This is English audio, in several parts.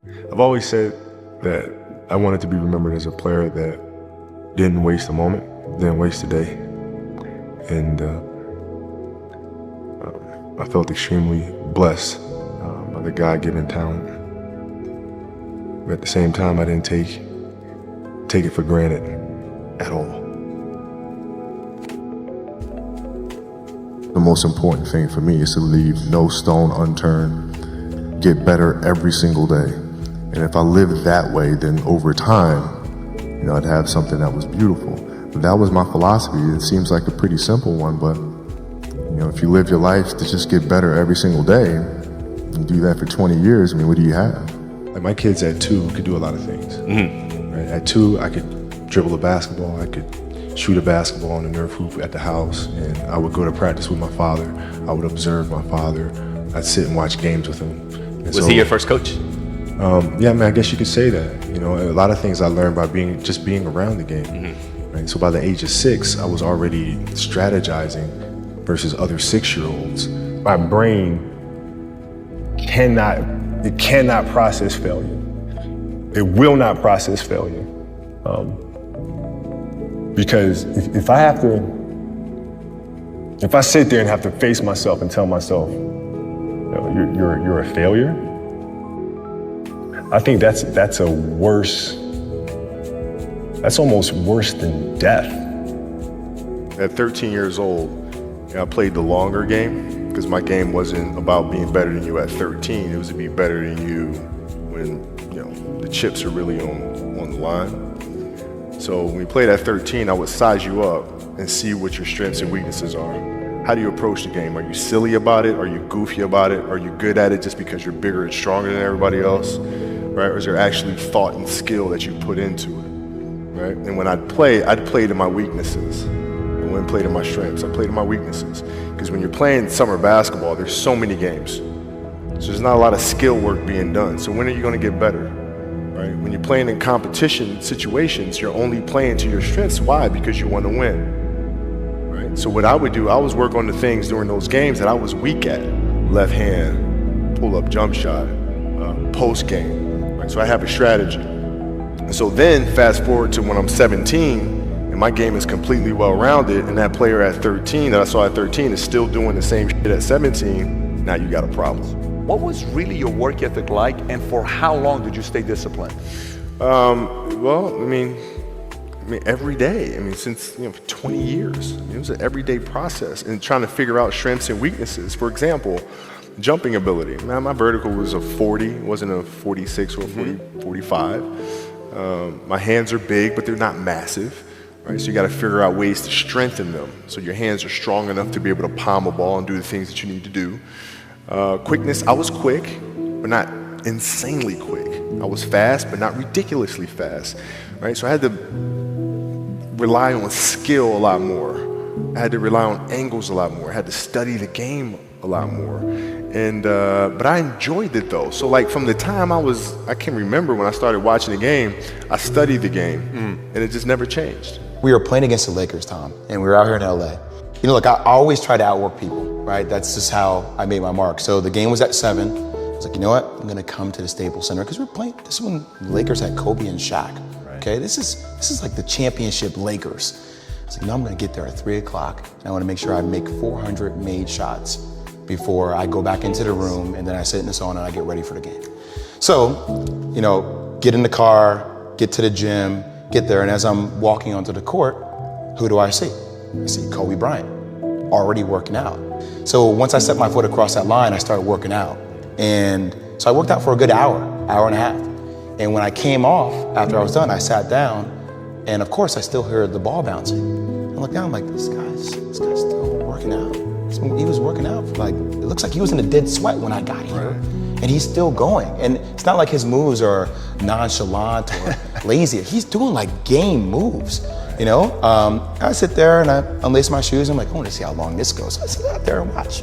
I've always said that I wanted to be remembered as a player that didn't waste a moment, didn't waste a day. And I felt extremely blessed by the God-given talent. But at the same time, I didn't take it for granted at all. The most important thing for me is to leave no stone unturned, get better every single day. And if I lived that way, then over time, I'd have something that was beautiful. But that was my philosophy. It seems like a pretty simple one, but if you live your life to just get better every single day, and do that for 20 years, what do you have? Like my kids at 2 could do a lot of things. Right? At 2, I could dribble a basketball, I could shoot a basketball on the Nerf hoop at the house, and I would go to practice with my father. I would observe my father. I'd sit and watch games with him. And was he your first coach? Yeah, I guess you could say that. A lot of things I learned by being around the game. Right? So by the age of 6, I was already strategizing versus other 6-year-olds. My brain cannot process failure. It will not process failure. Because if I sit there and have to face myself and tell myself, you're a failure, I think that's almost worse than death. At 13 years old, I played the longer game because my game wasn't about being better than you at 13. It was to be better than you when the chips are really on the line. So when we played at 13, I would size you up and see what your strengths and weaknesses are. How do you approach the game? Are you silly about it? Are you goofy about it? Are you good at it just because you're bigger and stronger than everybody else? Right? Or is there actually thought and skill that you put into it? Right? And when I'd play to my weaknesses. I wouldn't play to my strengths. I played to my weaknesses. Because when you're playing summer basketball, there's so many games. So there's not a lot of skill work being done. So when are you going to get better? Right? When you're playing in competition situations, you're only playing to your strengths. Why? Because you want to win. Right? So what I would do, I was work on the things during those games that I was weak at. Left hand, pull-up jump shot, post game. Right? So I have a strategy. And so then fast forward to when I'm 17, and my game is completely well-rounded, and that player at 13 that I saw at 13 is still doing the same shit at 17, now you got a problem. What was really your work ethic like, and for how long did you stay disciplined? Well, every day. Since for 20 years. It was an everyday process, and trying to figure out strengths and weaknesses. For example, jumping ability. My vertical was a 40, it wasn't a 46 or a 45. My hands are big, but they're not massive. Right? So you got to figure out ways to strengthen them so your hands are strong enough to be able to palm a ball and do the things that you need to do. Quickness, I was quick, but not insanely quick. I was fast, but not ridiculously fast. Right? So I had to rely on skill a lot more. I had to rely on angles a lot more. I had to study the game a lot more. And but I enjoyed it though. So like from the time I can remember when I started watching the game, I studied the game, and it just never changed. We were playing against the Lakers, Tom, and we were out here in LA. Look, I always try to outwork people, right? That's just how I made my mark. So the game was at 7. I was like, you know what? I'm gonna come to the Staples Center because we're playing. This is when the Lakers had Kobe and Shaq. Right. Okay, this is like the championship Lakers. I was like, no, I'm gonna get there at 3 o'clock, and I want to make sure I make 400 made shots before I go back into the room, and then I sit in the sauna and I get ready for the game. So, get in the car, get to the gym, get there, and as I'm walking onto the court, who do I see? I see Kobe Bryant, already working out. So once I set my foot across that line, I started working out. And so I worked out for a good hour and a half. And when I came off, after I was done, I sat down, and of course I still heard the ball bouncing. I looked down, I'm like, this guy's still working out. He was working out for it looks like he was in a dead sweat when I got here. Right. And he's still going. And it's not like his moves are nonchalant or lazy. He's doing game moves, I sit there and I unlace my shoes. I'm like, I want to see how long this goes. So I sit out there and watch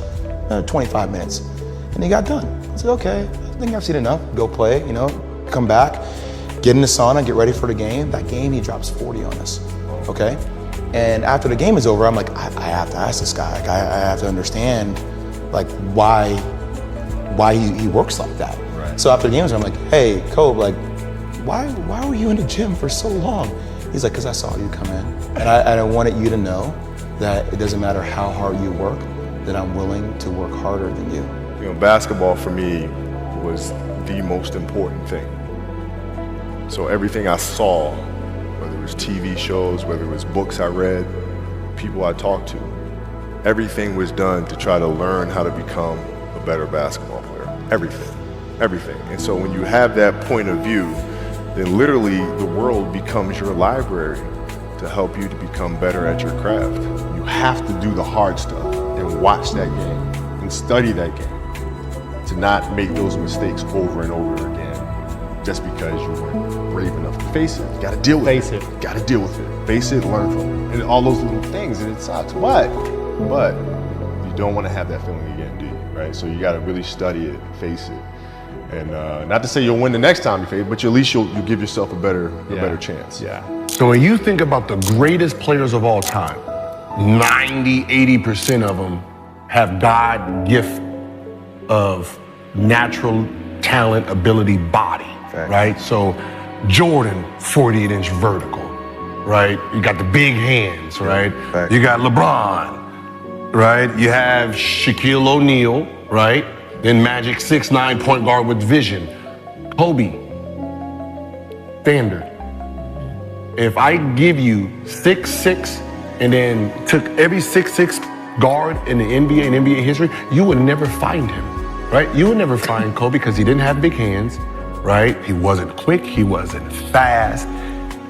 25 minutes. And he got done. I said, okay, I think I've seen enough. Go play, come back, get in the sauna, get ready for the game. That game, he drops 40 on us, okay? And after the game is over, I'm like, I have to ask this guy. I have to understand, why he works like that. Right. So after games, I'm like, hey, Kobe, like, why were you in the gym for so long? He's like, because I saw you come in. And I wanted you to know that it doesn't matter how hard you work, that I'm willing to work harder than you. You know, basketball for me was the most important thing. So everything I saw, whether it was TV shows, whether it was books I read, people I talked to, everything was done to try to learn how to become a better basketball player. Everything. And so when you have that point of view, then literally the world becomes your library to help you to become better at your craft. You have to do the hard stuff and watch that game and study that game to not make those mistakes over and over again just because you weren't brave enough to face it. You gotta deal with it. You gotta deal with it. Face it, learn from it. And all those little things, and it sucks. But you don't want to have that feeling again, do you? Right? So you gotta really study it, face it. And not to say you'll win the next time you face it, but at least you'll give yourself a better chance. Yeah. So when you think about the greatest players of all time, 90–80% of them have God gift of natural talent, ability, body, right? So Jordan, 48-inch vertical, right? You got the big hands, right? You got LeBron, right? You have Shaquille O'Neal, right? Then Magic, 6'9" point guard with vision. Kobe, standard. If I give you 6'6" and then took every 6'6" guard in the NBA and NBA history, you would never find him, right? You would never find Kobe because he didn't have big hands, right? He wasn't quick, he wasn't fast.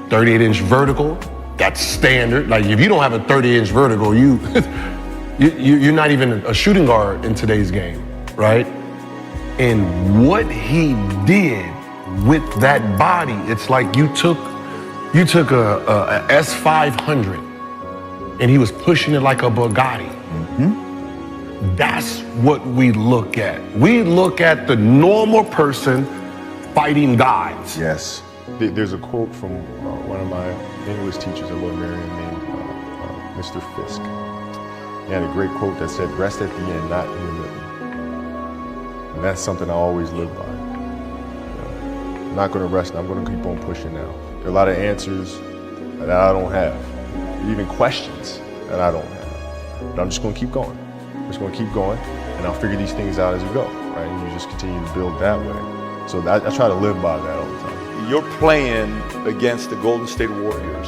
38-inch vertical, that's standard. Like if you don't have a 30-inch vertical, you're not even a shooting guard in today's game, right? And what he did with that body, it's like you took a S500 and he was pushing it like a Bugatti. That's what we look at. We look at the normal person fighting gods. Yes. There's a quote from one of my English teachers at Lord Marion named Mr. Fisk. He had a great quote that said, rest at the end, not in the middle. And that's something I always live by. I'm not gonna rest, I'm gonna keep on pushing now. There are a lot of answers that I don't have, even questions that I don't have. But I'm just gonna keep going. I'm just gonna keep going, and I'll figure these things out as we go, right? And you just continue to build that way. So I try to live by that all the time. You're playing against the Golden State Warriors.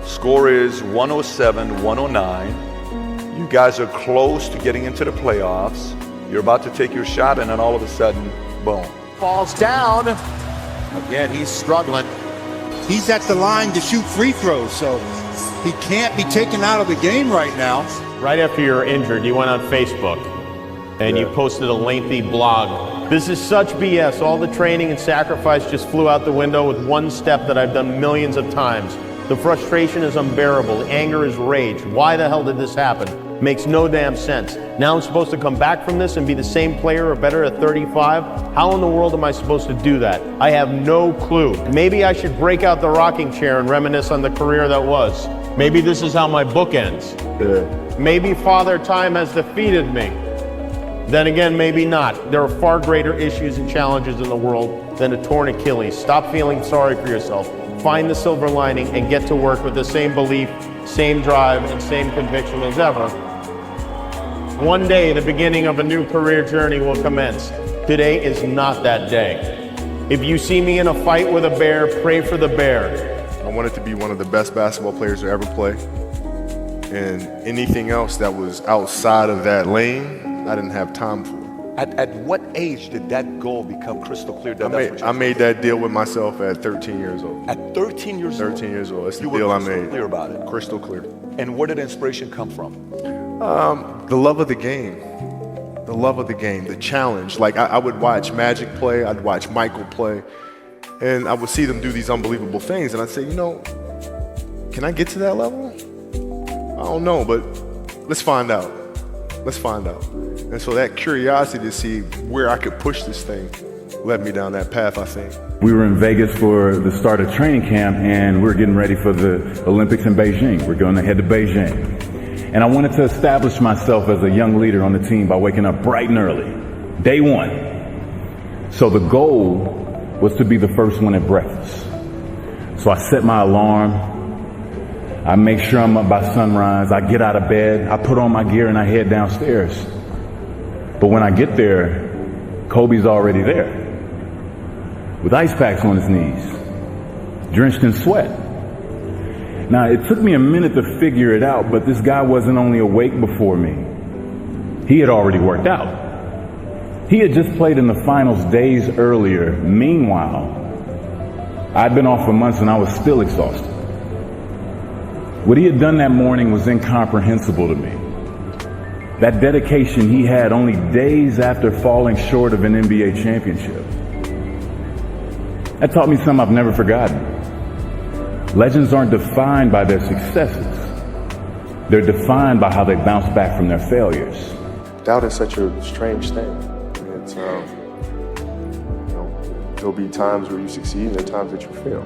Score is 107-109. You guys are close to getting into the playoffs. You're about to take your shot, and then all of a sudden, boom. Falls down. Again, he's struggling. He's at the line to shoot free throws, so he can't be taken out of the game right now. Right after you're injured, you went on Facebook and you posted a lengthy blog. This is such BS. All the training and sacrifice just flew out the window with one step that I've done millions of times. The frustration is unbearable. The anger is rage. Why the hell did this happen? Makes no damn sense. Now I'm supposed to come back from this and be the same player or better at 35? How in the world am I supposed to do that? I have no clue. Maybe I should break out the rocking chair and reminisce on the career that was. Maybe this is how my book ends. Maybe Father Time has defeated me. Then again, maybe not. There are far greater issues and challenges in the world than a torn Achilles. Stop feeling sorry for yourself. Find the silver lining and get to work with the same belief, same drive, and same conviction as ever. One day, the beginning of a new career journey will commence. Today is not that day. If you see me in a fight with a bear, pray for the bear. I wanted to be one of the best basketball players to ever play. And anything else that was outside of that lane, I didn't have time for. At what age did that goal become crystal clear? I made that deal with myself at 13 years old. At 13 years old? 13 years old. That's the You deal were I made. crystal clear about it? Crystal clear. And where did inspiration come from? The love of the game. The love of the game, the challenge. Like I would watch Magic play, I'd watch Michael play, and I would see them do these unbelievable things, and I'd say, you know, can I get to that level? I don't know, but let's find out. Let's find out. And so that curiosity to see where I could push this thing led me down that path, I think. We were in Vegas for the start of training camp, and we're getting ready for the Olympics in Beijing. We're going to head to Beijing. And I wanted to establish myself as a young leader on the team by waking up bright and early, day one. So the goal was to be the first one at breakfast. So I set my alarm. I make sure I'm up by sunrise. I get out of bed. I put on my gear and I head downstairs. But when I get there, Kobe's already there with ice packs on his knees, drenched in sweat. Now, it took me a minute to figure it out, but this guy wasn't only awake before me. He had already worked out. He had just played in the finals days earlier. Meanwhile, I'd been off for months and I was still exhausted. What he had done that morning was incomprehensible to me. That dedication he had only days after falling short of an NBA championship. That taught me something I've never forgotten. Legends aren't defined by their successes. They're defined by how they bounce back from their failures. Doubt is such a strange thing. It's, there'll be times where you succeed and there are times that you fail.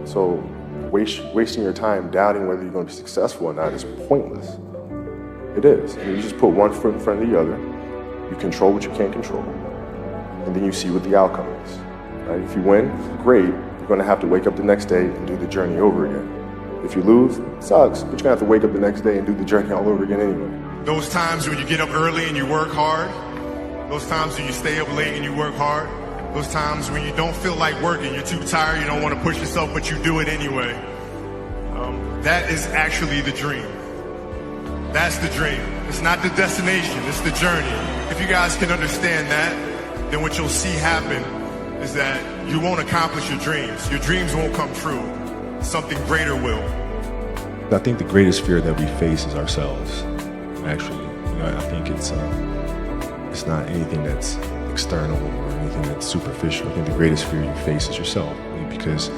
So wasting your time doubting whether you're going to be successful or not is pointless. It is. I mean, you just put one foot in front of the other, you control what you can't control, and then you see what the outcome is. Right? If you win, great, you're going to have to wake up the next day and do the journey over again. If you lose, it sucks, but you're going to have to wake up the next day and do the journey all over again anyway. Those times when you get up early and you work hard, those times when you stay up late and you work hard, those times when you don't feel like working, you're too tired, you don't want to push yourself, but you do it anyway. That is actually the dream. That's the dream. It's not the destination, it's the journey. If you guys can understand that, then what you'll see happen is that you won't accomplish your dreams. Your dreams won't come true. Something greater will. I think the greatest fear that we face is ourselves, actually. I think it's not anything that's external or anything that's superficial. I think the greatest fear you face is yourself, because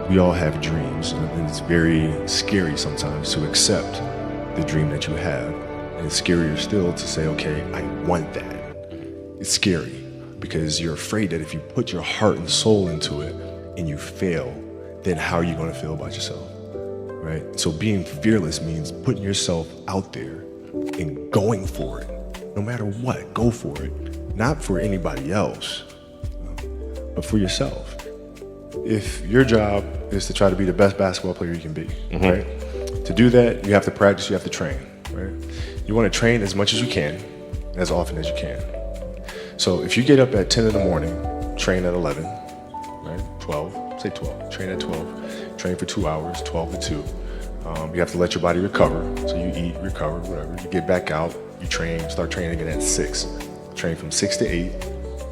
we all have dreams, and it's very scary sometimes to accept the dream that you have. And it's scarier still to say, okay, I want that. It's scary because you're afraid that if you put your heart and soul into it and you fail, then how are you going to feel about yourself, right? So being fearless means putting yourself out there and going for it. No matter what, go for it. Not for anybody else, but for yourself. If your job is to try to be the best basketball player you can be, right? To do that, you have to practice, you have to train, right? You want to train as much as you can, as often as you can. So if you get up at 10 in the morning, train at 11, right? 12, say 12, train at 12, train for 2 hours, 12 to 2. You have to let your body recover. So you eat, recover, whatever. You get back out, you train, start training again at 6. Train from 6 to 8,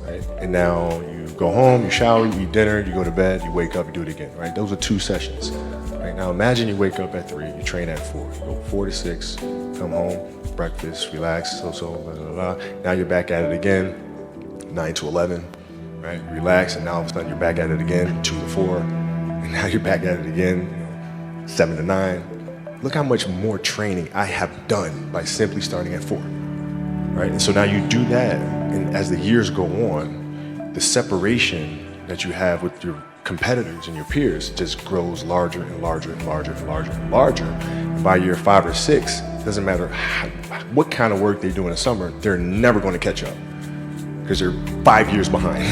right? And now you go home, you shower, you eat dinner, you go to bed, you wake up, you do it again, right? Those are 2 sessions. Right, now imagine you wake up at 3, you train at 4, you go 4 to 6, come home, breakfast, relax, blah, blah, blah. Now you're back at it again, 9 to 11, right? Relax, and now all of a sudden you're back at it again, 2 to 4, and now you're back at it again, 7 to 9. Look how much more training I have done by simply starting at 4, right? And so now you do that, and as the years go on, the separation that you have with your competitors and your peers just grows larger and larger and larger and larger and larger. And by year 5 or 6, it doesn't matter what kind of work they do in the summer, they're never going to catch up because they're 5 years behind.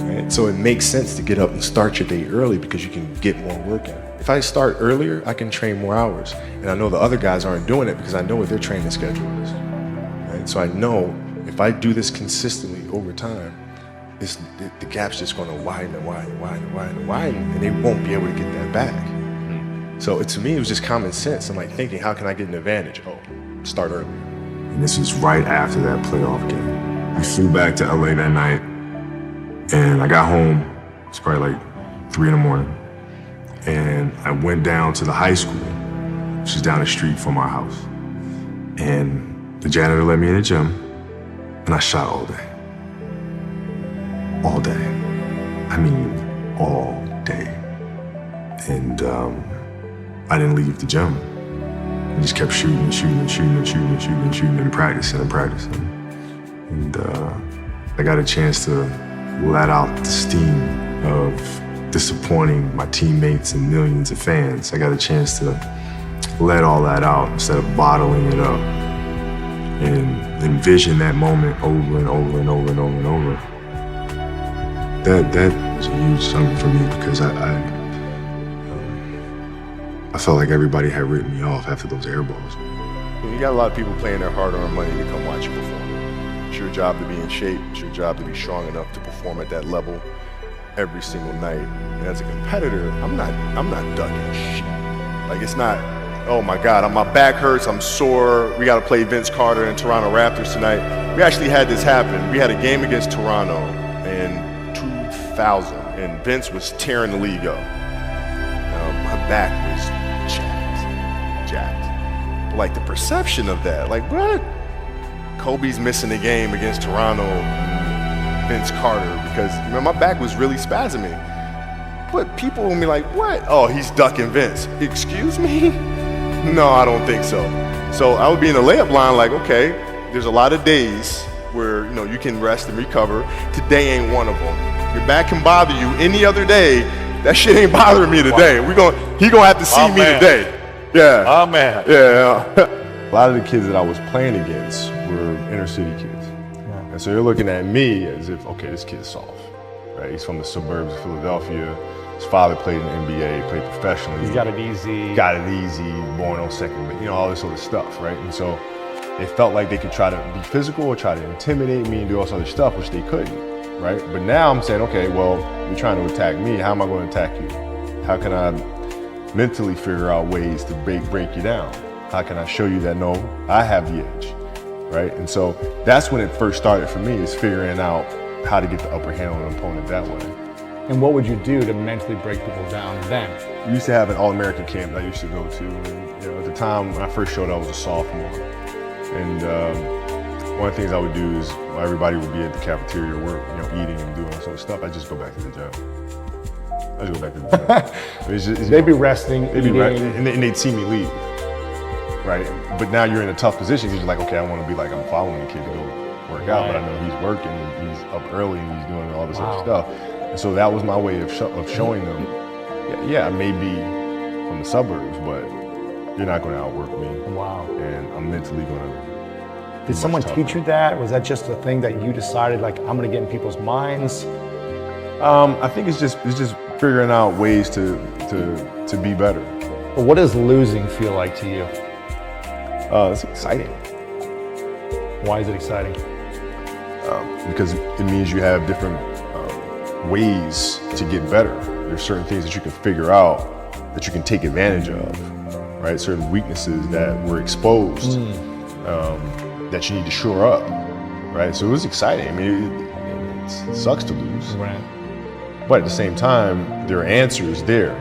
Right? So it makes sense to get up and start your day early because you can get more work in. If I start earlier, I can train more hours. And I know the other guys aren't doing it because I know what their training schedule is. Right? So I know if I do this consistently over time, the gap's just going to widen and widen and widen and widen and widen, and they won't be able to get that back. So to me, it was just common sense. I'm like thinking, how can I get an advantage? Oh, start earlier. And this is right after that playoff game. We flew back to LA that night, and I got home, it's probably like 3 in the morning, and I went down to the high school, which is down the street from our house. And the janitor let me in the gym, and I shot all day. All day. I mean, all day. And I didn't leave the gym. I just kept shooting and shooting and shooting and shooting and shooting and shooting and practicing and practicing. And I got a chance to let out the steam of disappointing my teammates and millions of fans. I got a chance to let all that out instead of bottling it up. And envision that moment over and over and over and over and over. That was a huge something for me because I felt like everybody had written me off after those air balls. You got a lot of people paying their hard-earned money to come watch you perform. It's your job to be in shape. It's your job to be strong enough to perform at that level every single night. And as a competitor, I'm not ducking shit. Like, it's not, oh my God, my back hurts, I'm sore, we gotta play Vince Carter and Toronto Raptors tonight. We actually had this happen. We had a game against Toronto in 2000, and Vince was tearing the league up. My back was jacked. But like the perception of that, like what? Kobe's missing a game against Toronto, Vince Carter, because my back was really spasming. But people will be like, what? Oh, he's ducking Vince. Excuse me? No, I don't think so. So I would be in the layup line like, okay, there's a lot of days where you can rest and recover. Today ain't one of them. Your back can bother you any other day. That shit ain't bothering me today. He gonna have to see me today. Yeah. Oh man. Yeah. A lot of the kids that I was playing against were inner city kids. Yeah. And so you're looking at me as if, okay, this kid's soft. Right? He's from the suburbs of Philadelphia. His father played in the NBA, played professionally. He's got it easy. Born on second, all this sort of stuff, right? And so they felt like they could try to be physical or try to intimidate me and do all this other stuff, which they couldn't, right? But now I'm saying, okay, well, you're trying to attack me. How am I going to attack you? How can I mentally figure out ways to break you down? How can I show you that, no, I have the edge, right? And so that's when it first started for me, is figuring out how to get the upper hand on an opponent that way. And what would you do to mentally break people down then? We used to have an All-American camp that I used to go to. And, at the time when I first showed up, I was a sophomore. And one of the things I would do is while everybody would be at the cafeteria work, eating and doing all sort of stuff, I'd just go back to the gym. They'd be resting, and they'd see me leave, right? But now you're in a tough position because you're like, okay, I want to be like, I'm following the kid to go work out, but I know he's working, and he's up early, and he's doing all this other stuff. And so that was my way of showing them, yeah, I may be from the suburbs, but you're not going to outwork me. Wow. And I'm mentally going to. Did someone teach you that? Was that just a thing that you decided, like, I'm going to get in people's minds? I think it's just figuring out ways to be better. But what does losing feel like to you? It's exciting. Why is it exciting? Because it means you have different ways to get better. There's certain things that you can figure out that you can take advantage of, right? Certain weaknesses that were exposed that you need to shore up, right? So it was exciting. I mean, it sucks to lose. Right. But at the same time, there are answers there.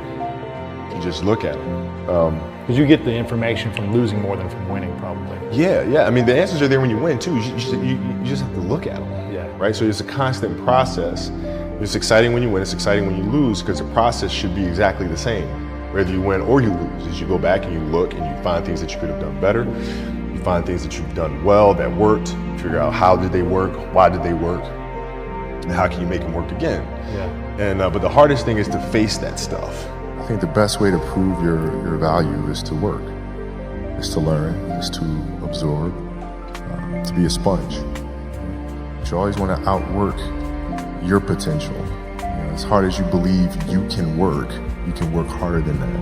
You just look at them. Because you get the information from losing more than from winning, probably. Yeah. I mean, the answers are there when you win, too. You just have to look at them, right? So it's a constant process. It's exciting when you win, it's exciting when you lose, because the process should be exactly the same, whether you win or you lose. As you go back and you look and you find things that you could have done better, you find things that you've done well that worked, figure out how did they work, why did they work, and how can you make them work again. And but the hardest thing is to face that stuff. I think the best way to prove your value is to work, is to learn, is to absorb, to be a sponge. You always want to outwork your potential. As hard as you believe you can work harder than that.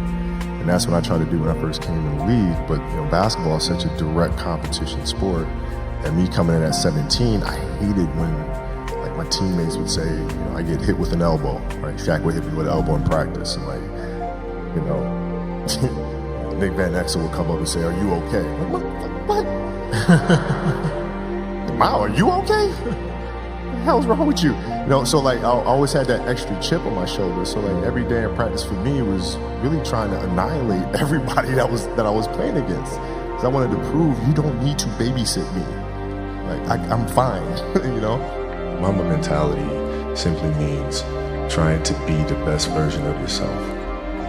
And that's what I tried to do when I first came in the league. But basketball is such a direct competition sport. And me coming in at 17, I hated when my teammates would say, I get hit with an elbow, right? Shaq would hit me with an elbow in practice. And Nick Van Exel would come up and say, are you okay? I'm like, what? Wow, are you okay? What the hell's wrong with you? So I always had that extra chip on my shoulder. So every day in practice for me was really trying to annihilate everybody that I was playing against. Because I wanted to prove you don't need to babysit me. I'm fine, Mamba mentality simply means trying to be the best version of yourself.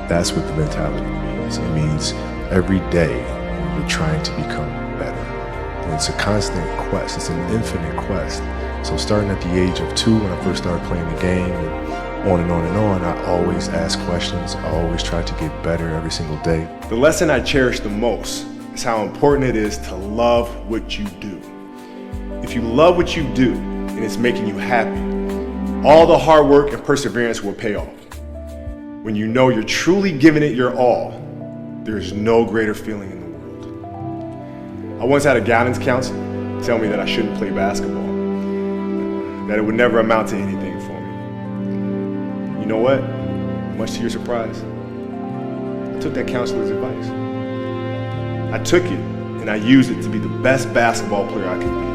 That's what the mentality means. It means every day you're trying to become better. And it's a constant quest. It's an infinite quest. So starting at the age of 2, when I first started playing the game, and on and on and on, I always ask questions. I always try to get better every single day. The lesson I cherish the most is how important it is to love what you do. If you love what you do and it's making you happy, all the hard work and perseverance will pay off. When you know you're truly giving it your all, there is no greater feeling in the world. I once had a guidance counselor tell me that I shouldn't play basketball, that it would never amount to anything for me. You know what? Much to your surprise, I took that counselor's advice. I took it and I used it to be the best basketball player I could be.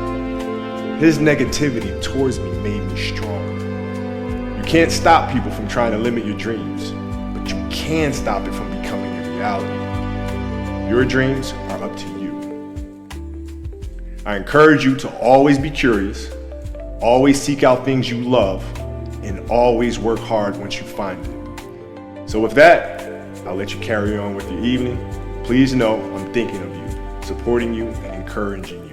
His negativity towards me made me stronger. You can't stop people from trying to limit your dreams, but you can stop it from becoming a reality. Your dreams are up to you. I encourage you to always be curious, always seek out things you love, and always work hard once you find it. So with that, I'll let you carry on with your evening. Please know I'm thinking of you, supporting you, and encouraging you.